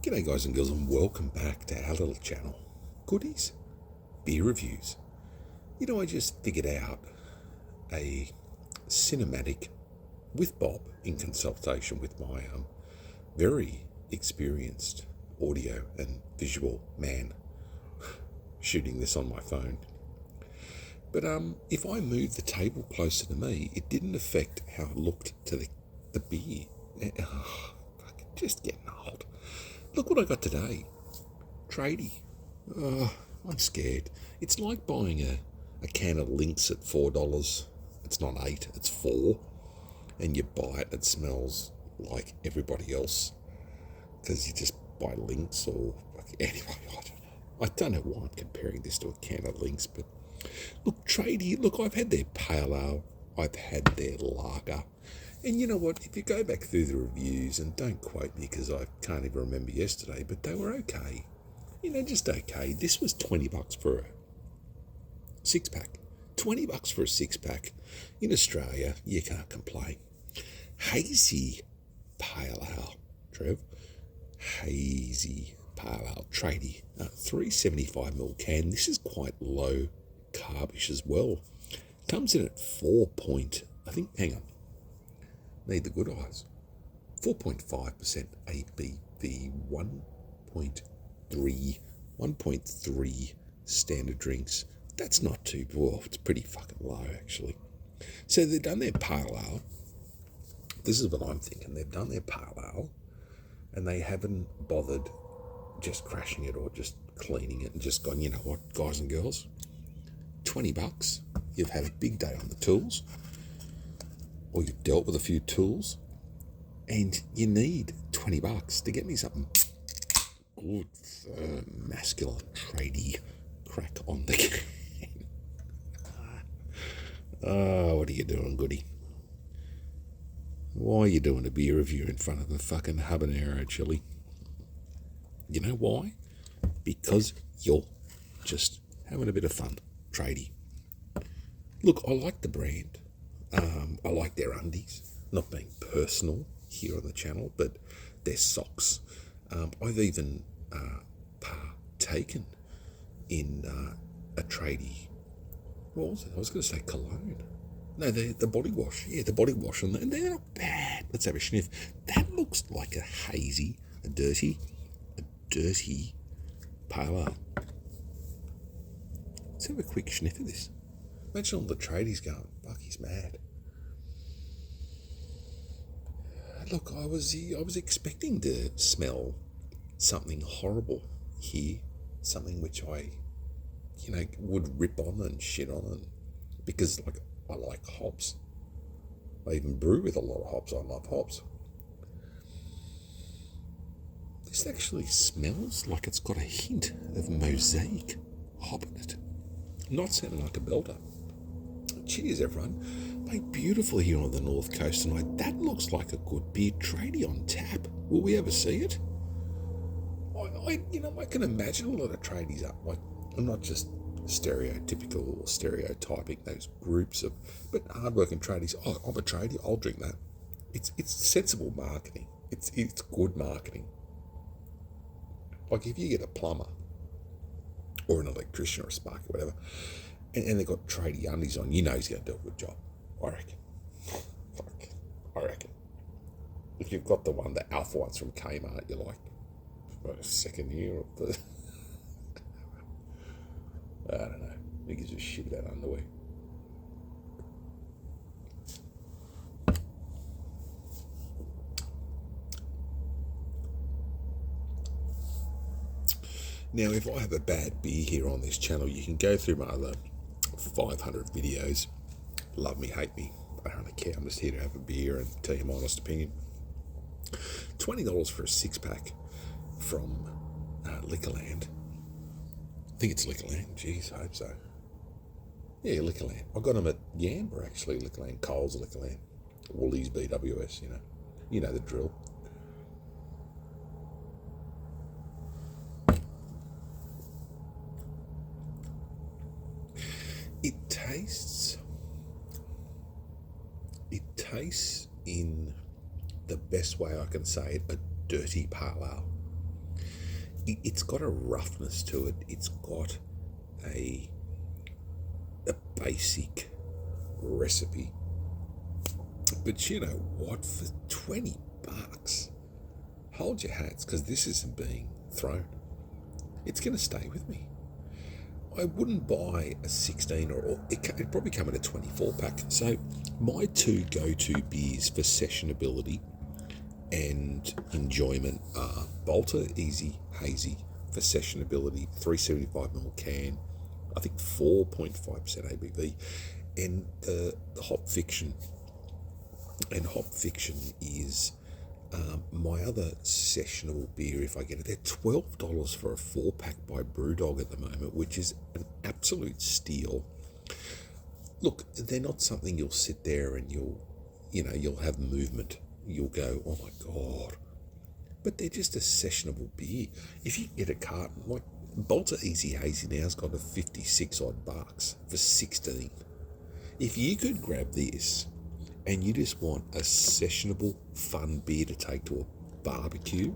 G'day guys and girls, and welcome back to our little channel, Goodies, Beer Reviews. You know, I just figured out a cinematic with Bob in consultation with my very experienced audio and visual man shooting this on my phone. But if I moved the table closer to me, it didn't affect how it looked to the beer. Fucking just getting old. Look what I got today. Tradie. I'm scared. It's like buying a can of Lynx at $4. It's not $8, it's $4. And you buy it, it smells like everybody else. Because you just buy Lynx or... Anyway, I don't know why I'm comparing this to a can of Lynx, but... Look, Tradie, look, I've had their pale ale. I've had their lager. And you know what, if you go back through the reviews, and don't quote me because I can't even remember yesterday, but they were okay. You know, just okay. This was $20 for a six-pack. $20 for a six-pack. In Australia, you can't complain. Hazy Pale Ale, Trev. Hazy Pale Ale, Tradie. 375ml can. This is quite low carbish as well. Comes in at 4 point, I think, hang on. Need the good eyes. 4.5% ABV, 1.3 standard drinks. That's not too, well, it's pretty fucking low actually. So they've done their pale ale. This is what I'm thinking. They've done their pale ale and they haven't bothered just crashing it or just cleaning it and just gone, you know what, guys and girls, $20. You've had a big day on the tools, or you've dealt with a few tools, and you need $20 to get me something good, masculine, tradie crack on the can. What are you doing, Goody? Why are you doing a beer review in front of the fucking habanero chili? You know why? Because you're just having a bit of fun, Tradie. Look, I like the brand. I like their undies, not being personal here on the channel, but their socks. I've even partaken in a Tradie. What was it? I was going to say cologne. No, the body wash. Yeah, the body wash. And they're not bad. Let's have a sniff. That looks like a hazy, a dirty pale ale. Let's have a quick sniff of this. Imagine all the tradies going, fuck, he's mad. Look, I was expecting to smell something horrible here, something which I, would rip on and shit on, and because I like hops. I even brew with a lot of hops. I love hops. This actually smells like it's got a hint of mosaic hop in it. Not sounding like a belter. Cheers, everyone. Made beautiful here on the North Coast tonight. That looks like a good beer tradie on tap. Will we ever see it? I can imagine a lot of tradies up. I'm not just stereotypical or stereotyping those groups of, but hardworking tradies. Oh, I'm a tradie. I'll drink that. It's sensible marketing. It's good marketing. Like if you get a plumber or an electrician or a sparky, whatever, and they've got tradie undies on, you know he's going to do a good job. I reckon. I reckon. If you've got the alpha ones from Kmart, you're like, second year of the... I don't know. Who gives a shit about underwear? Now, if I have a bad beer here on this channel, you can go through my other 500 videos. Love me, hate me. I don't really care. I'm just here to have a beer and tell you my honest opinion. $20 for a six-pack from Liquorland. I think it's Liquorland. Jeez, I hope so. Yeah, Liquorland. I got them at Yamba, actually, Liquorland. Coles, Liquorland. Woolies, BWS, You know the drill. It tastes in the best way I can say it, a dirty pale ale. it's got a roughness to it. It's got a basic recipe. But you know what? For $20, hold your hats, because this isn't being thrown. It's going to stay with me. I wouldn't buy a 16 or it'd probably come in a 24 pack. So my two go-to beers for sessionability and enjoyment are Bolter Easy Hazy for sessionability, 375ml can, I think 4.5% ABV, and the Hop Fiction. And Hop Fiction is my other sessionable beer, if I get it. They're $12 for a 4-pack by Brewdog at the moment, which is an absolute steal. Look, they're not something you'll sit there and you'll have movement. You'll go, oh my God. But they're just a sessionable beer. If you get a carton, like Bolter Easy Hazy now's got a 56 odd bucks for 16. If you could grab this and you just want a sessionable, fun beer to take to a barbecue,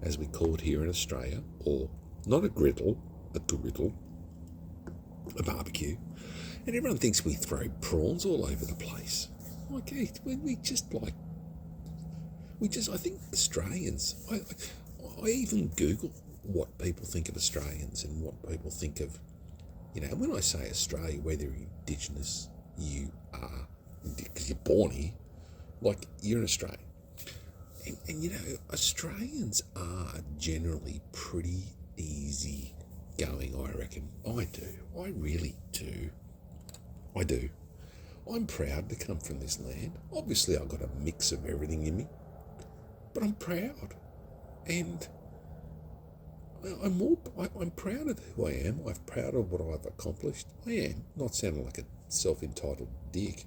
as we call it here in Australia, or not a griddle, a barbecue, and everyone thinks we throw prawns all over the place. Like, I think Australians, I even Google what people think of Australians and what people think of, when I say Australia, whether you're Indigenous, you are, because you're born here, like you're an Australian. And Australians are generally pretty easy going, I reckon. I really do. I do. I'm proud to come from this land. Obviously I've got a mix of everything in me, but I'm proud. And I'm proud of who I am. I'm proud of what I've accomplished. I am. Not sounding like a self-entitled dick,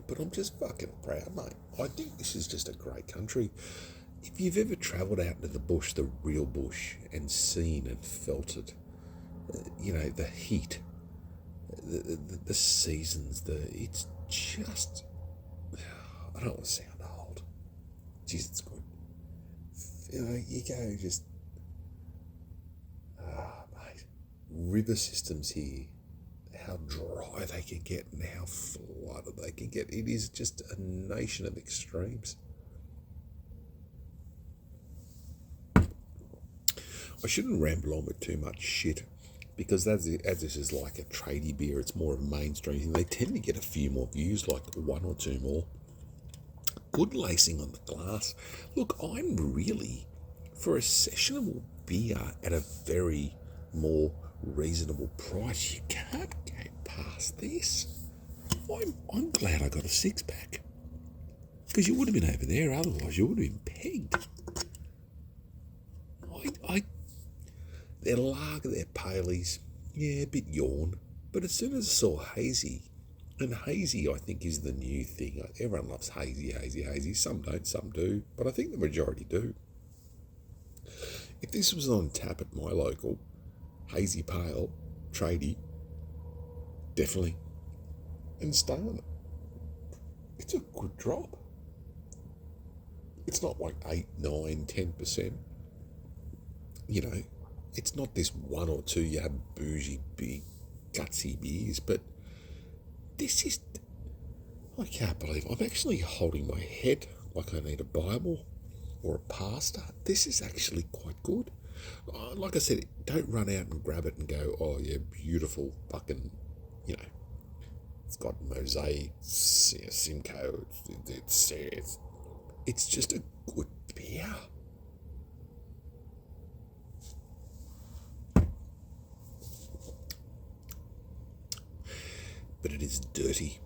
but I'm just fucking proud, mate. I think this is just a great country. If you've ever travelled out into the bush, the real bush, and seen and felt it, the heat, the seasons, it's just, I don't want to sound old. Jeez, it's good. You go just, mate, river systems here, how dry they can get and how flooded they can get. It is just a nation of extremes. I shouldn't ramble on with too much shit, because as this is like a tradie beer, it's more of a mainstream thing. They tend to get a few more views, like one or two more. Good lacing on the glass. Look, I'm really, for a sessionable beer at a very more reasonable price, you can't go past this. I'm glad I got a 6-pack, because you would have been over there, otherwise you would have been pegged. They're lager, they're paleys, yeah, a bit yawn, but as soon as I saw hazy, and hazy I think is the new thing. Everyone loves hazy. Some don't, some do, but I think the majority do. If this was on tap at my local Hazy Pale, Tradie, definitely, and stay on it. It's a good drop. It's not like 8, 9, 10%. It's not this 1 or 2 you have bougie, big, gutsy beers, but this is, I can't believe I'm actually holding my head like I need a Bible or a pastor. This is actually quite good. Like I said, don't run out and grab it and go, oh yeah, beautiful fucking, it's got mosaic, Simcoe, it's just a good beer. But it is dirty.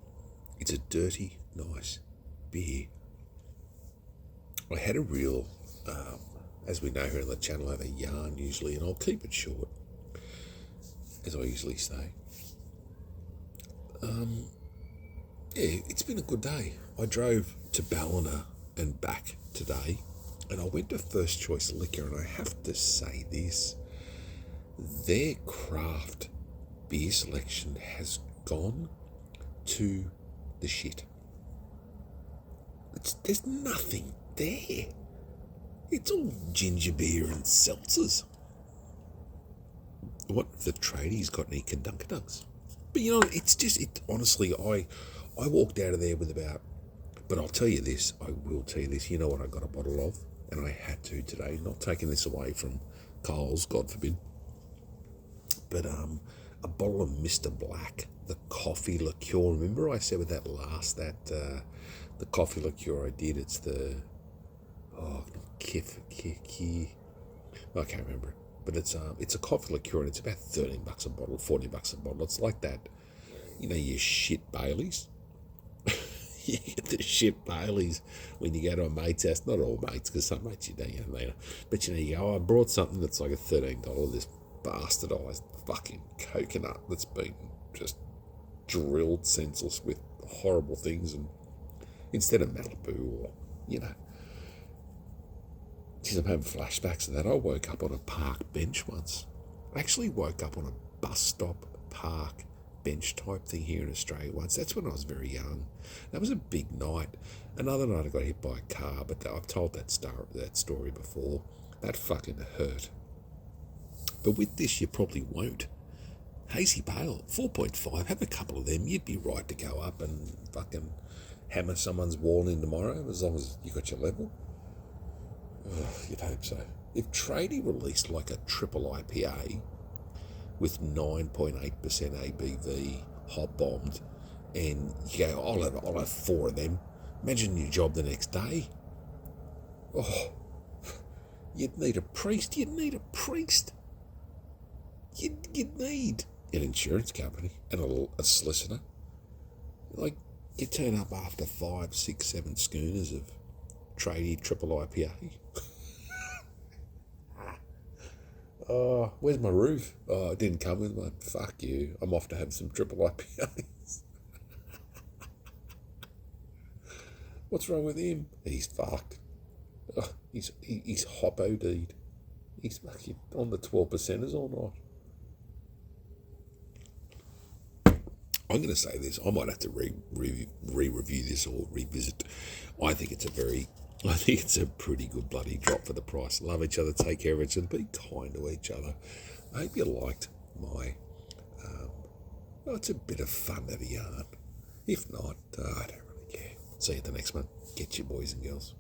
It's a dirty, nice beer. I had a real, as we know here on the channel, I have a yarn usually, and I'll keep it short, as I usually say. It's been a good day. I drove to Ballina and back today, and I went to First Choice Liquor, and I have to say this, their craft beer selection has gone to the shit. There's nothing there. It's all ginger beer and seltzers. What if the tradie's got any Dunks? But you know, it's just, it honestly, I walked out of there with about, but I'll tell you this, I will tell you this, you know what I got a bottle of? And I had to today, not taking this away from Coles, God forbid, but a bottle of Mr. Black, the coffee liqueur. Remember I said with that last, the coffee liqueur I did, it's the, I can't remember, but it's a coffee liqueur and it's about $13 a bottle, $40 a bottle. It's like that, you know, your shit Baileys. You get the shit Baileys when you go to a mate's house. Not all mates, because some mates you don't, but you know, you go, I brought something that's like a $13, this bastardized fucking coconut that's been just drilled senseless with horrible things, and instead of Malibu or, you know, geez, I'm having flashbacks of that. I woke up on a park bench once. I actually woke up on a bus stop park bench type thing here in Australia once. That's when I was very young. That was a big night. Another night I got hit by a car, but I've told that story before. That fucking hurt. But with this, you probably won't. Hazy Pale, 4.5. Have a couple of them. You'd be right to go up and fucking hammer someone's wall in tomorrow, as long as you got your level. You'd hope so. If Tradie released like a triple IPA with 9.8% ABV, hot bombed, and you go, I'll have 4 of them. Imagine your job the next day. Oh, you'd need a priest. You'd need an insurance company and a solicitor. Like, you turn up after 5, 6, 7 schooners of Tradie triple IPA. Oh, where's my roof? Oh, it didn't come with one. Fuck you. I'm off to have some triple IPAs. What's wrong with him? He's fucked. Oh, he's hop OD'd. He's fucking on the 12%ers all night. I'm going to say this. I might have to re-review this or revisit. I think it's a pretty good bloody drop for the price. Love each other, take care of each other, be kind to each other. I hope you liked my, it's a bit of fun at a yarn. If not, I don't really care. See you at the next one. Get you, boys and girls.